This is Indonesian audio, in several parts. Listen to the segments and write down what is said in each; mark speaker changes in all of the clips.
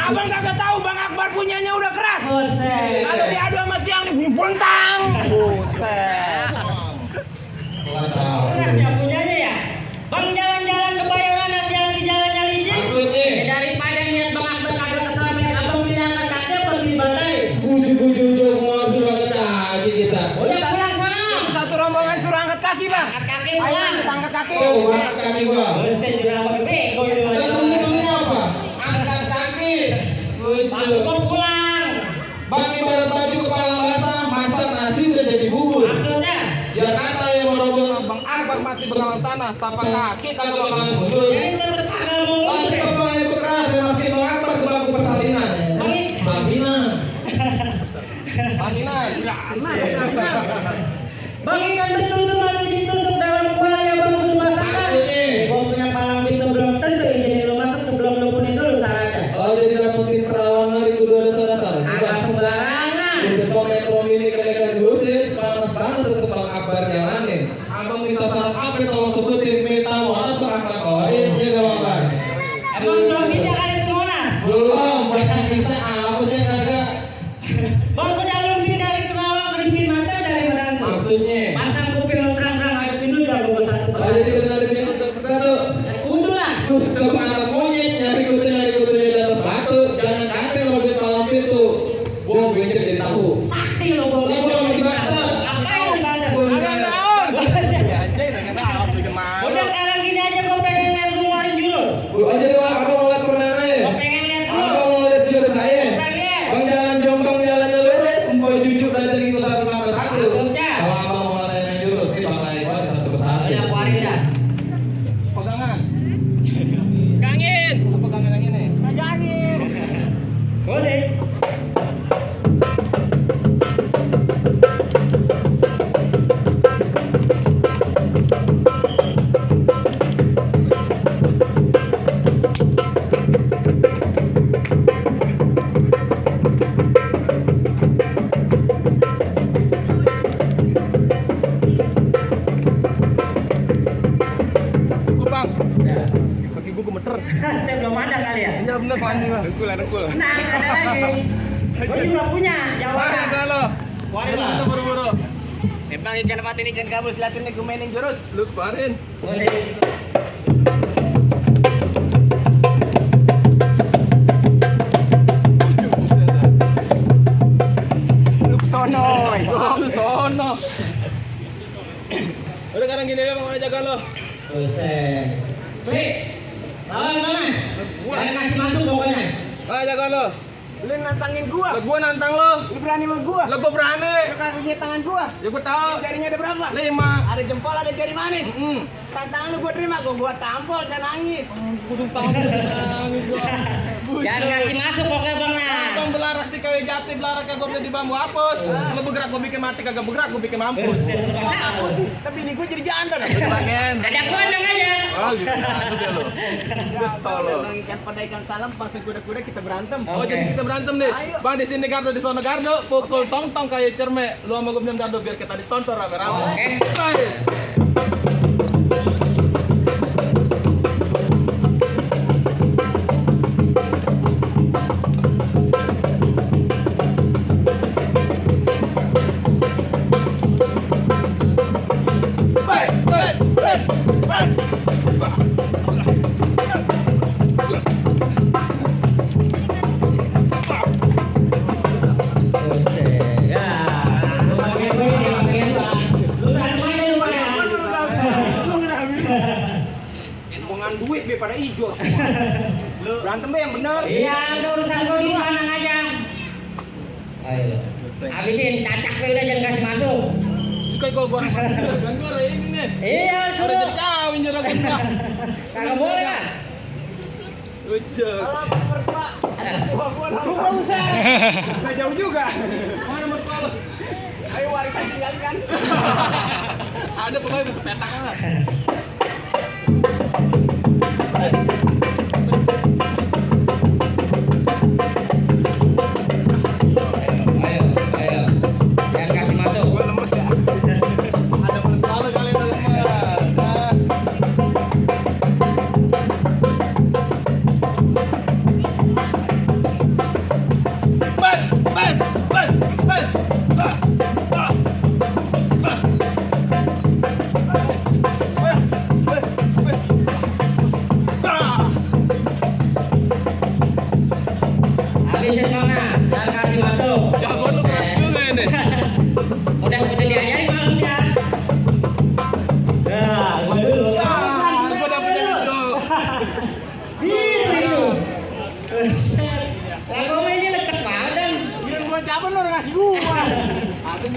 Speaker 1: Abang kagak tahu Bang Akbar punyanya udah keras.
Speaker 2: Buset.
Speaker 1: Kalau diadu sama tiang nih bunyi pontang. Buset.
Speaker 2: Keras ya punyanya ya. Bang jalan-jalan ke Bayoran hati-hati jalannya licin.
Speaker 3: Maksudnya?
Speaker 2: Daripada niat Bang Akbar kagak kesalahan, abang bilang ke kakek pergi bantai.
Speaker 3: Bujuk-bujuk mau suruh angkat kaki kita.
Speaker 2: Udah pulang sana.
Speaker 1: Satu rombongan suruh angkat kaki Bang.
Speaker 2: Angkat kaki
Speaker 1: Ayo
Speaker 2: pulang.
Speaker 1: kita angkat kaki.
Speaker 3: Oh, angkat kaki gua.
Speaker 2: Buset jerawat bego ini.
Speaker 3: Terus sebetulnya apa? Angkat kaki.
Speaker 2: Masuk pulang.
Speaker 3: Bang ibarat baju kepala basah, masak nasi udah jadi bubur.
Speaker 2: Maksudnya?
Speaker 3: Ya kata yang merobek
Speaker 1: Bang Akbar mati berlawan tanah, tapak kaki
Speaker 3: kagak
Speaker 1: kagak
Speaker 3: bakalan
Speaker 1: bakalan
Speaker 3: mundur.
Speaker 2: Jadi tetap akal mau.
Speaker 3: Bang kita mulai berkeras dan masih Bang Akbar ke bangku persalinan. Babina.
Speaker 1: Paminan.
Speaker 2: Bang ikan betul-betul masih ditusuk dalam kuali abang butuh masakan. Gua punya palang pintu belum tentu jadi lu masuk sebelum lu punya dulu syaratnya.
Speaker 3: Oh jadi dapetin perawan hari kudu ada dasar-dasar.
Speaker 2: Agak sembarangan.
Speaker 3: Buset Bang Metro Mini kedekan gosip, panas banget untuk Bang Akbar jalanin. Abang minta syarat apa tolong sebutin, minta Monas Bang Akbar koin, ya gak Bang Akbar?
Speaker 2: Emang belum pindah kali ke Monas?
Speaker 3: Belum, bahkan bisa apa sih kagak?
Speaker 2: Bang udah lu pindah dari Kerawang ke Dipin Mata dari Meranti.
Speaker 3: Maksudnya?
Speaker 2: Pasang kuping lu terang-terang hadapin dulu jago gua satu.
Speaker 3: Oh jadi benar ada bingung satu-satu.
Speaker 2: Kudu lah.
Speaker 3: Terus setelah anak monyet nyari kutu di atas batu, jangan kate kalau di malam itu. Gua bencet jadi tahu.
Speaker 2: Sakti lu gua.
Speaker 3: Ini gua lagi bandar.
Speaker 2: Ngapain lu bandar? Udah sekarang gini aja gua pengen lihat lu ngeluarin jurus.
Speaker 3: Oh jadi abang mau lihat perdana ya?
Speaker 2: Gua pengen lihat lu.
Speaker 3: Abang mau lihat jurus saya?
Speaker 2: Pengen lihat.
Speaker 3: Bang jalan jombang jalannya lurus, empoi cucu belajar gitu satu tambah satu.
Speaker 2: Maksudnya?
Speaker 3: Kalau abang mau latihan jurus, ini bakal latihan satu persatu.
Speaker 2: Udah keluarin dah.
Speaker 1: Pegangan. Pegangin. Pegangan yang ini. Pegangin.
Speaker 2: Boleh.
Speaker 1: Cukup Bang. Kaki gua gemeter.
Speaker 2: Saya belum ada kali ya.
Speaker 1: Iya bener Pak Andi Bang. Dengkul.
Speaker 2: Nah, ada lagi. Gua juga punya jawaban.
Speaker 1: Kalau.
Speaker 2: Keluarin lah.
Speaker 1: Kita buru-buru.
Speaker 4: Memang ikan patin ikan gabus liatin nih gue mainin jurus.
Speaker 1: Lu keluarin.
Speaker 2: Boleh.
Speaker 1: Lu sono. Lu sono. Udah sekarang gini ya Bang, jaga lo.
Speaker 2: Buset. Baik. Lawan Monas. Jangan kasih masuk pokoknya.
Speaker 1: Jaga lo.
Speaker 4: Lu nantangin gua.
Speaker 1: Lah gua nantang lo.
Speaker 4: Lu berani sama gua.
Speaker 1: Lah gua berani.
Speaker 4: Lu kagak punya tangan gua.
Speaker 1: Ya gua tahu.
Speaker 4: Jarinya ada berapa?
Speaker 1: 5.
Speaker 4: Ada jempol, ada jari manis. Tantangan lu gua terima, gua tampol, jangan nangis.
Speaker 1: Kudu tahu nangis gua.
Speaker 2: Jangan kasih masuk pokoknya Bang nah.
Speaker 1: Bang belarak sih kayak jati belarak kagak boleh di bambu hapus. Lu bergerak gua bikin mati, kagak bergerak gua bikin mampus.
Speaker 2: Buset, serba
Speaker 4: Aku
Speaker 2: salah.
Speaker 4: sih, tapi ini gua jadi janda dah.
Speaker 1: Pengen.
Speaker 2: Dadak gondong aja.
Speaker 1: Oh gitu juga lo. Betul lo.
Speaker 4: Bang ikan pada ikan salam pas kuda-kuda kita berantem.
Speaker 1: Oh jadi kita berantem deh.
Speaker 4: Ayo.
Speaker 1: Bang di sini gardo, di sono gardo, pukul tong-tong kayak cerme. Lu sama gua pinjam gardo biar kita ditonton rame-rame.
Speaker 2: Oke.
Speaker 1: Nice.
Speaker 2: Buset. Ya. Lu bagian gue ini bagian gua. Lu berantem aja lu pada.
Speaker 1: Hubungan duit be pada ijo semua. Berantem be yang bener.
Speaker 2: Iya, udah urusan gua di panang aja. Ayo. Habisin cacak gue udah jangan kasih masuk.
Speaker 1: Suka gua kan gua ini nih.
Speaker 2: Iya,
Speaker 1: Udah
Speaker 2: suruh.
Speaker 1: jadi kawin juragan gua.
Speaker 2: Kagak boleh kan?
Speaker 1: Ujung.
Speaker 4: Kalau mertua, gua
Speaker 1: Lu enggak usah. Enggak jauh juga. Mana mertua lu?
Speaker 4: ayo warisan tinggalin kan.
Speaker 1: Ada pokoknya sepetak banget.
Speaker 2: Ayo, ayo. Jangan kasih masuk.
Speaker 1: Gua lemes ya. Ada mertua lu kali udah lemes. Nah.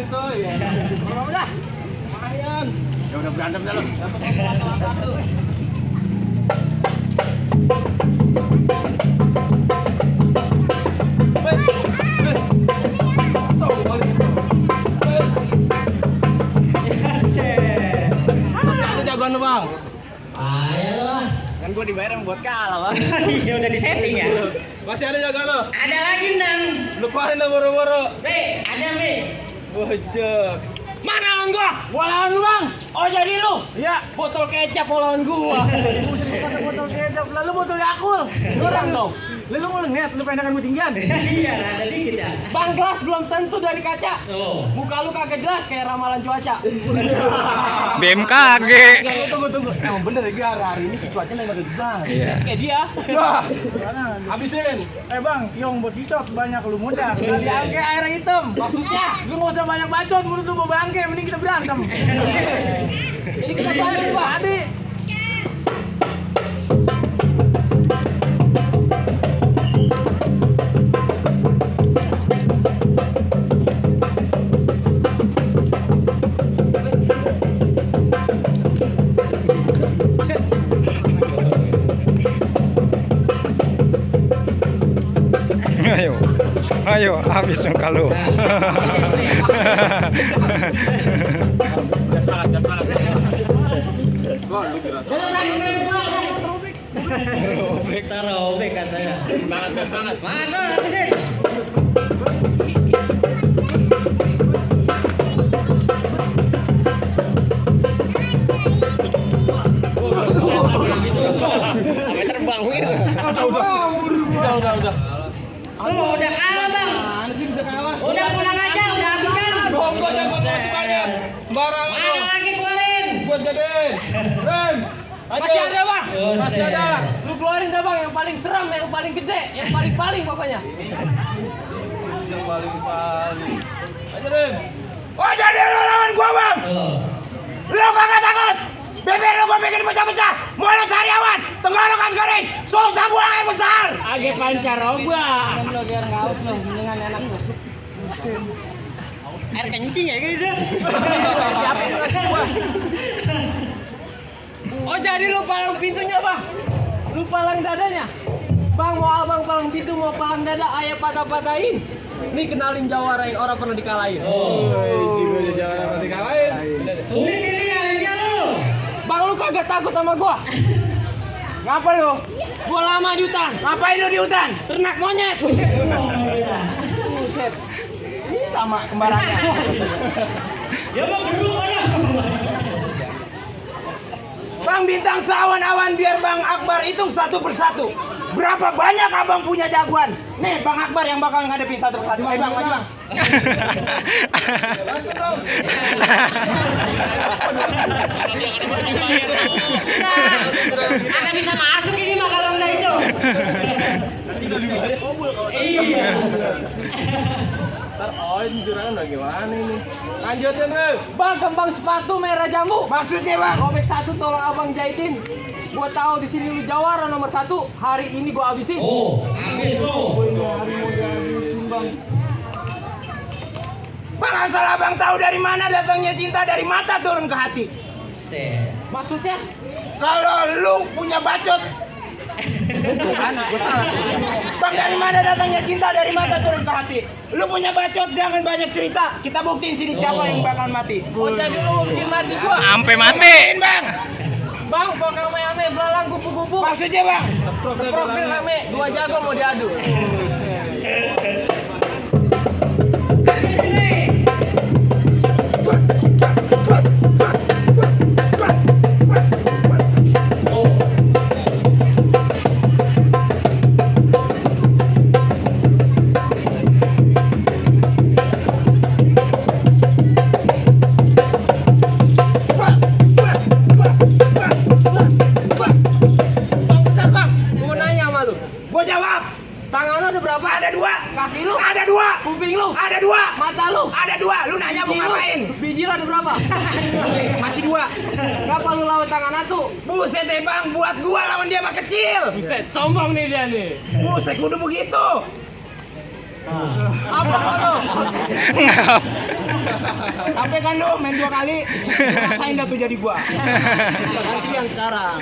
Speaker 1: itu ya.
Speaker 4: Udah.
Speaker 1: Lumayan.
Speaker 4: Ya udah berantem dah lu.
Speaker 1: Dapat satu. Masih ada jagoan lu, Bang?
Speaker 2: Ayolah.
Speaker 4: Kan gua dibayar yang buat kalah, Bang.
Speaker 2: Iya udah disetting ya.
Speaker 1: Masih ada jagoan lu?
Speaker 2: Ada lagi nang.
Speaker 1: Lu keluarin dah boro-boro.
Speaker 2: Be, ada be.
Speaker 1: Bojok.
Speaker 4: Mana lawan gua? Gua lawan lu, Bang. Oh, jadi lu?
Speaker 1: Iya.
Speaker 4: Botol kecap lawan gua.
Speaker 5: Buset, botol kecap, lalu botol Yakult.
Speaker 4: Kurang dong.
Speaker 5: Lalu mau lihat, lu pengen tinggian.
Speaker 2: Iya, ada dikit ya.
Speaker 4: Bang, gelas belum tentu dari kaca.
Speaker 2: Oh.
Speaker 4: Muka lu kagak jelas kayak ramalan cuaca.
Speaker 6: BMKG.
Speaker 1: Tunggu. Emang bener ya hari ini cuacanya lagi jelas.
Speaker 4: Kayak dia.
Speaker 1: Wah, habisin.
Speaker 5: Bang, yang buat dicot banyak lu muda. Bangke air hitam.
Speaker 4: Maksudnya,
Speaker 5: Lu nggak usah banyak bacot, menurut lu mau bangke, mending kita berantem.
Speaker 4: jadi kita balik, Bang.
Speaker 5: Tadi.
Speaker 6: Ayo, habis dong kalau.
Speaker 4: Gas banget.
Speaker 1: Wah, lu kira.
Speaker 2: Robek katanya.
Speaker 4: Gas banget.
Speaker 2: Mana lagi sih?
Speaker 1: Udah.
Speaker 2: Oh, udah kalah bang.
Speaker 1: Mana sih bisa kalah?
Speaker 2: Udah pulang aja, udah habis kan?
Speaker 1: Gua jagoan masih banyak. Sembarang
Speaker 2: Mana lagi keluarin?
Speaker 1: buat jagain. Ren.
Speaker 4: Masih ada, Bang.
Speaker 1: Masih ada.
Speaker 4: Lu keluarin dah, Bang, yang paling seram, yang paling gede, yang paling pokoknya.
Speaker 1: Yang paling. Aja, Ren. Oh, jadi lu lawan gua, Bang. Lu kagak takut? Bibir lu gua bikin pecah-pecah. Mulut sariawan, tenggorokan garing, susah buang air besar.
Speaker 4: Age pancaroba.
Speaker 2: Lo biar nggak haus lo, dengan enak lo.
Speaker 4: Air kencing ya gitu.
Speaker 5: Siapa yang ngasih gua?
Speaker 4: Oh, jadi lu palang pintunya, Bang. Lu palang dadanya. Bang, mau abang palang pintu, mau palang dada, ayah patah-patahin. Nih kenalin jawarain, orang pernah dikalahin.
Speaker 1: Jiwa jangan apa dikalahin.
Speaker 2: Sulit ini akhirnya lo.
Speaker 4: Bang, lu kagak takut sama gua?
Speaker 1: Ngapa lu?
Speaker 4: Gua lama di hutan.
Speaker 1: Ngapain lu di hutan?
Speaker 4: Ternak monyet. Buset. Ini sama kembarannya.
Speaker 2: Ya mau beru lah.
Speaker 1: Bang Bintang seawan-awan biar Bang Akbar hitung satu persatu. Berapa banyak abang punya jagoan? Nih Bang Akbar yang bakal ngadepin satu persatu. Ayo Bang, maju Bang.
Speaker 2: Agak bisa masuk ini mah kalau enggak itu. Iya.
Speaker 1: Ntar juragan gimana ini? Lanjutin Re.
Speaker 4: Bang, kembang sepatu merah jambu.
Speaker 1: Maksudnya Bang?
Speaker 4: Robek satu, tolong abang jahitin. Gua tahu di sini lu jawara nomor 1. Hari ini gua habisin.
Speaker 2: Oh, habis lo.
Speaker 1: Bang asal abang tahu dari mana datangnya cinta dari mata turun ke hati.
Speaker 2: Set.
Speaker 4: Maksudnya?
Speaker 1: Kalau lu punya bacot. Bang dari mana datangnya cinta dari mata turun ke hati. Lu punya bacot jangan banyak cerita. Kita buktiin sini siapa yang bakal mati.
Speaker 4: Oh, jadi lu bikin mati gua.
Speaker 6: Sampai mati.
Speaker 1: Bang.
Speaker 4: Bang, pokoknya rame belalang kupu-kupu.
Speaker 1: Maksudnya Bang?
Speaker 4: Profil rame, 2 jago mau diadu. Bang, bentar Bang, gua nanya sama lu.
Speaker 1: Gua jawab.
Speaker 4: Tangan lu ada berapa?
Speaker 1: Ada 2.
Speaker 4: Kaki lu?
Speaker 1: Ada 2.
Speaker 4: Kuping lu?
Speaker 1: Ada 2.
Speaker 4: Mata lu?
Speaker 1: Ada 2. Lu nanya mau
Speaker 4: Biji lu?
Speaker 1: ngapain?
Speaker 4: Biji lu ada berapa?
Speaker 1: Masih 2.
Speaker 4: Kenapa lu lawan tangan satu?
Speaker 1: Buset deh Bang, buat gua lawan dia mah kecil.
Speaker 4: Buset, sombong nih dia nih.
Speaker 1: Buset kudu begitu.
Speaker 5: Apa lo? Sampai kan lo main 2 kali, rasain dah tuh jadi gua.
Speaker 4: Gantian sekarang.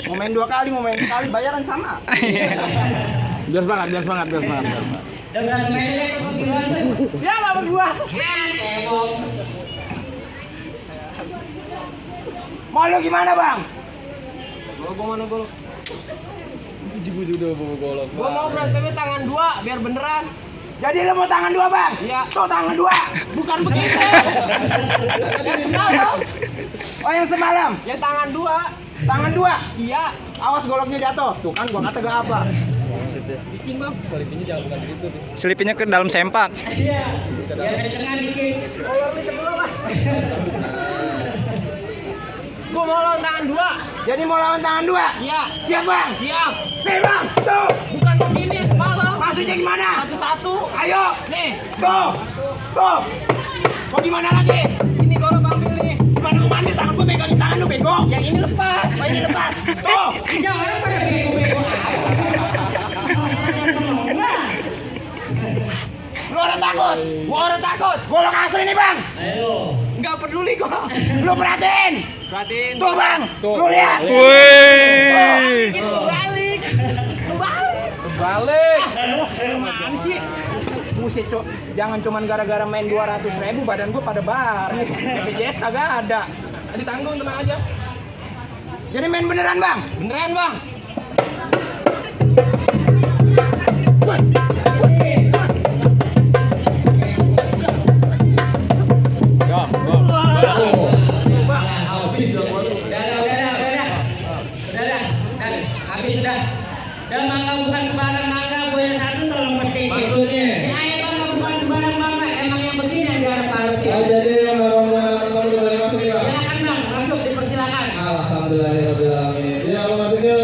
Speaker 5: Mau main 2 kali, mau main sekali, bayaran sama. Biar semangat.
Speaker 2: Dan berani mainnya ke penggiluan tuh.
Speaker 5: Ya lawan gua.
Speaker 2: Tembok.
Speaker 5: Mau lo gimana bang?
Speaker 4: Gua mau berantemnya tangan 2 biar beneran.
Speaker 5: Jadi lo mau tangan 2 bang?
Speaker 4: Iya.
Speaker 5: Tuh tangan 2.
Speaker 4: Bukan begitu. Yang semalam.
Speaker 5: Oh yang semalam,
Speaker 4: Ya tangan 2.
Speaker 5: tangan 2.
Speaker 4: Iya.
Speaker 5: Awas goloknya jatuh. Tuh kan gua kata gak apa.
Speaker 4: Bikin bang.
Speaker 6: Selipinnya ke dalam sempak.
Speaker 2: Iya. Biar kencengan dikit.
Speaker 5: Kolor nih kedua bang.
Speaker 4: Gua mau lawan tangan 2.
Speaker 5: Jadi mau lawan tangan 2?
Speaker 4: Iya.
Speaker 5: Siap bang?
Speaker 4: Siap.
Speaker 5: Nih bang, tuh.
Speaker 4: Bukan begini yang semalam.
Speaker 5: Maksudnya gimana?
Speaker 4: Satu-satu.
Speaker 5: Ayo,
Speaker 4: Nih.
Speaker 5: tuh. Mau gimana lagi?
Speaker 4: Ini golok ambil nih.
Speaker 5: Bukan lu ambil tangan gue pegangin tangan lu bego.
Speaker 4: Yang ini lepas.
Speaker 5: Oh, ini lepas. Tuh.
Speaker 2: Ya orang pada bego-bego.
Speaker 5: Lu orang takut.
Speaker 4: Gua orang takut.
Speaker 5: Golok asli nih bang.
Speaker 2: Ayo.
Speaker 4: Nggak peduli gua.
Speaker 5: Lu perhatiin.
Speaker 4: Perhatiin.
Speaker 5: Tuh bang. Lu lihat.
Speaker 6: Wih.
Speaker 5: Balik.
Speaker 3: Balik.
Speaker 5: Mana sih? Buset cok, jangan cuman gara-gara main 200.000 badan gue pada bar. BPJS kagak ada.
Speaker 3: Ditanggung tenang aja.
Speaker 5: Jadi main beneran bang?
Speaker 4: Beneran bang.
Speaker 3: Habis dong.
Speaker 2: Udah. Habis sudah. Dan mangga bukan sembarang mangga, gue yang satu tolong petik.
Speaker 3: Maksudnya?
Speaker 2: Ya emang bukan sembarang mangga, emang yang begini yang diharap harap ya.
Speaker 3: Jadi rombongan teman-teman udah boleh masuk nih bang.
Speaker 2: Silakan bang, masuk dipersilakan.
Speaker 3: Alhamdulillahirobbilalamin. Iya bang masuknya.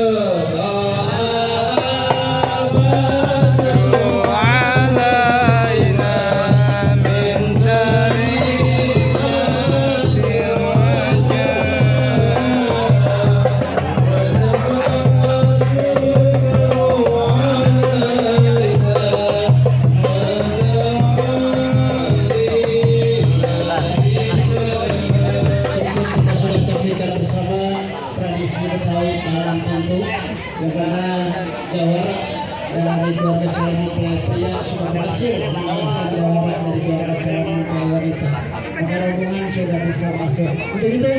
Speaker 2: Kita sudah saksikan bersama tradisi Betawi malam pintu di mana jawara dari keluarga calon mempelai pria sudah berhasil mengalahkan jawara dari keluarga calon mempelai wanita. Maka rombongan sudah bisa masuk. Untuk itu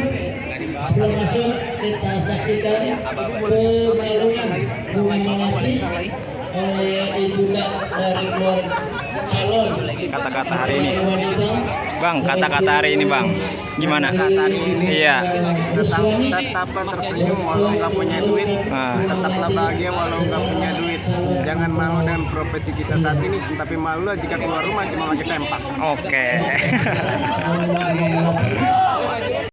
Speaker 2: sebelum masuk kita saksikan pemaluan bunga melati oleh ibunda dari keluarga calon
Speaker 6: Kata-kata hari ini.
Speaker 2: wanita.
Speaker 6: Bang, kata-kata hari ini bang. Gimana? Iya.
Speaker 7: Tetap tersenyum walau nggak punya duit,
Speaker 6: Ah.
Speaker 7: tetaplah bahagia walau nggak punya duit. Jangan malu dengan profesi kita saat ini, tapi malulah jika keluar rumah cuma pakai sempak.
Speaker 6: Oke.